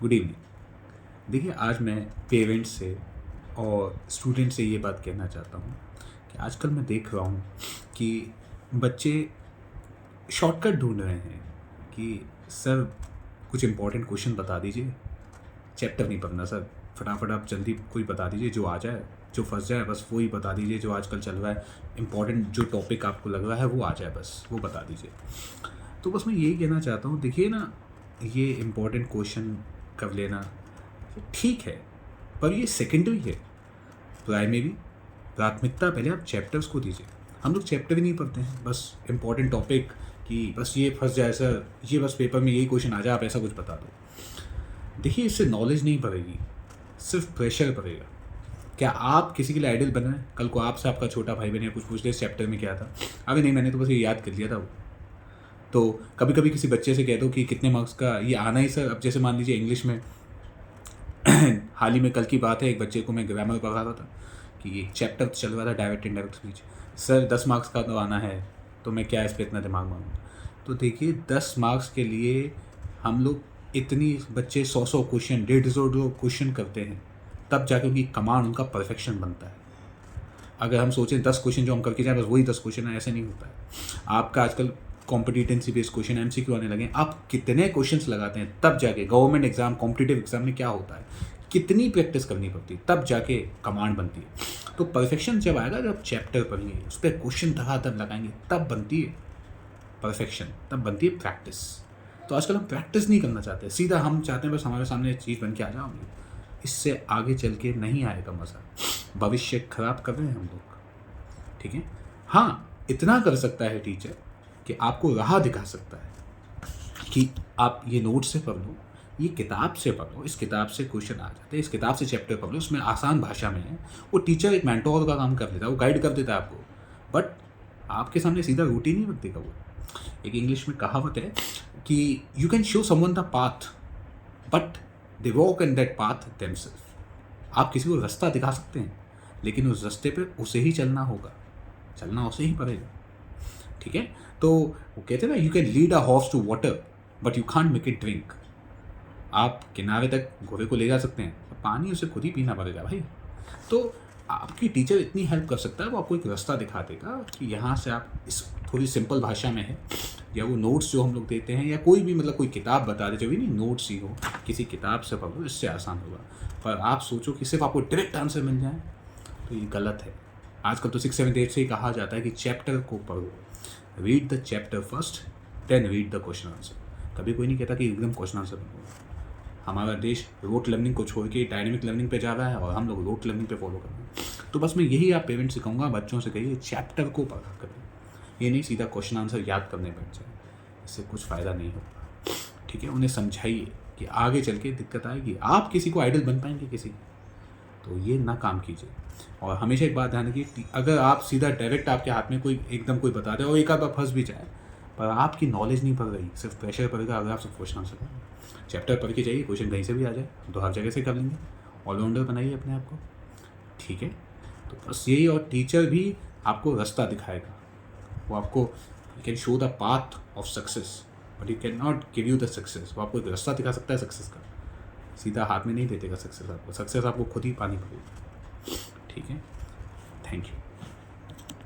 Good evening. देखिए, आज मैं पेरेंट्स से और स्टूडेंट से ये बात कहना चाहता हूँ कि आजकल मैं देख रहा हूँ कि बच्चे शॉर्टकट ढूंढ रहे हैं कि सर कुछ इम्पोर्टेंट क्वेश्चन बता दीजिए, चैप्टर नहीं पढ़ना सर, फटाफट आप जल्दी कोई बता दीजिए जो आ जाए, जो फंस जाए बस वही बता दीजिए, जो आजकल चल रहा है इम्पोर्टेंट जो टॉपिक आपको लग रहा है वो आ जाए, बस वो बता दीजिए। तो बस मैं यही कहना चाहता हूँ, देखिए ना, ये इम्पोर्टेंट क्वेश्चन कर लेना ठीक है, पर ये सेकेंडरी है। प्राइमरी प्राथमिकता पहले आप चैप्टर्स को दीजिए। हम लोग चैप्टर ही नहीं पढ़ते हैं, बस इम्पोर्टेंट टॉपिक कि बस ये फंस जाए सर, ये बस पेपर में यही क्वेश्चन आ जाए, आप ऐसा कुछ बता दो। देखिए, इससे नॉलेज नहीं बढ़ेगी, सिर्फ प्रेशर पड़ेगा। क्या आप किसी के लिए आइडल बन रहे हैं? कल को आपसे आपका छोटा भाई बहन कुछ पूछ ले इस चैप्टर में क्या था, अभी नहीं मैंने तो बस ये याद कर लिया था वो। तो कभी कभी किसी बच्चे से कह दो कि कितने मार्क्स का ये आना ही सर। अब जैसे मान लीजिए इंग्लिश में हाल ही में कल की बात है, एक बच्चे को मैं ग्रामर पढ़ा रहा था कि एक चैप्टर चल रहा था direct indirect speech. Sir 10 marks का तो आना है, तो मैं क्या इस पर इतना दिमाग मारूँ? तो देखिए, 10 मार्क्स के लिए हम लोग इतनी बच्चे 100 क्वेश्चन 150 क्वेश्चन करते हैं, तब जाके उनकी कमांड, उनका परफेक्शन बनता है। अगर हम सोचें 10 क्वेश्चन जो हम करके जाए बस वही 10 क्वेश्चन है, ऐसे नहीं होता है। आपका आजकल कॉम्पिटिटेंसी बेस्ड क्वेश्चन MCQ आने लगे, आप कितने क्वेश्चंस लगाते हैं तब जाके गवर्नमेंट एग्जाम कॉम्पिटिटिव एग्जाम में क्या होता है, कितनी प्रैक्टिस करनी पड़ती है, तब जाके कमांड बनती है। तो परफेक्शन जब आएगा, जब चैप्टर पढ़ेंगे, उस पर क्वेश्चन धड़ाधड़ लगाएंगे, तब बनती है परफेक्शन, तब बनती है प्रैक्टिस। तो आजकल हम प्रैक्टिस नहीं करना चाहते, सीधा हम चाहते हैं बस हमारे सामने चीज़ बन के आ जाओगे। इससे आगे चल के नहीं आएगा मज़ा, भविष्य खराब कर रहे हैं हम लोग। ठीक है, हाँ, इतना कर सकता है टीचर कि आपको राह दिखा सकता है कि आप ये नोट से पढ़ लो, ये किताब से पढ़ लो, इस किताब से क्वेश्चन आ जाते हैं, इस किताब से चैप्टर पढ़ लो, उसमें आसान भाषा में है। वो टीचर एक मेंटोर का काम कर देता है, वो गाइड कर देता है आपको, बट आपके सामने सीधा रूटीन नहीं रख देगा वो। एक इंग्लिश में कहावत है कि you can show someone the path but they walk in that path themselves. आप किसी को रास्ता दिखा सकते हैं, लेकिन उस रास्ते पे उसे ही चलना होगा, चलना उसे ही पड़ेगा। ठीक है, तो वो कहते हैं ना, you can lead a horse to water but you can't make it drink. आप किनारे तक घोड़े को ले जा सकते हैं, पानी उसे खुद ही पीना पड़ेगा भाई। तो आपकी टीचर इतनी हेल्प कर सकता है, वो आपको एक रास्ता दिखा देगा कि यहाँ से आप इस थोड़ी सिंपल भाषा में है, या वो नोट्स जो हम लोग देते हैं, या कोई भी मतलब कोई किताब बता दे, जो भी नहीं नोट्स ही हो, किसी किताब से पढ़ो, इससे आसान होगा। पर आप सोचो कि सिर्फ आपको डायरेक्ट आंसर मिल जाए, तो ये गलत है। आजकल तो 6, 7, 8 से ही कहा जाता है कि चैप्टर को पढ़ो, read the chapter first then read the question answer. कभी कोई नहीं कहता कि एकदम क्वेश्चन आंसर पढ़ो। हमारा देश रोट लर्निंग को छोड़ के डायनेमिक लर्निंग पे जा रहा है और हम लोग रोट लर्निंग पे फॉलो कर रहे हैं। तो बस मैं यही आप पेरेंट्स से कहूँगा, बच्चों से कहिए चैप्टर को पढ़ा करें, ये नहीं सीधा क्वेश्चन आंसर याद करने बैठ जाए, इससे कुछ फ़ायदा नहीं होगा। ठीक है, उन्हें समझाइए कि आगे चल के दिक्कत आएगी, आप किसी को आइडल बन पाएंगे किसी की, तो ये ना काम कीजिए। और हमेशा एक बात ध्यान रखिए, अगर आप सीधा डायरेक्ट आपके हाथ में कोई एकदम कोई बता दे और एक आध बार फंस भी जाए, पर आपकी नॉलेज नहीं बढ़ रही, सिर्फ प्रेशर पड़ेगा। अगर आप सब क्वेश्चन आंसर करें, चैप्टर पढ़ के जाइए, क्वेश्चन कहीं से भी आ जाए तो हर जगह से कर लेंगे, ऑलराउंडर बनाइए अपने आप को। ठीक है, तो बस यही। और टीचर भी आपको रास्ता दिखाएगा, वो आपको can show the path of success but you can not give you the success. वो आपको एक रास्ता दिखा सकता है सक्सेस का, सीधा हाथ में नहीं दे देगा सक्सेस आपको, सक्सेस आपको खुद ही पानी पड़ेगी। ठीक है, थैंक यू।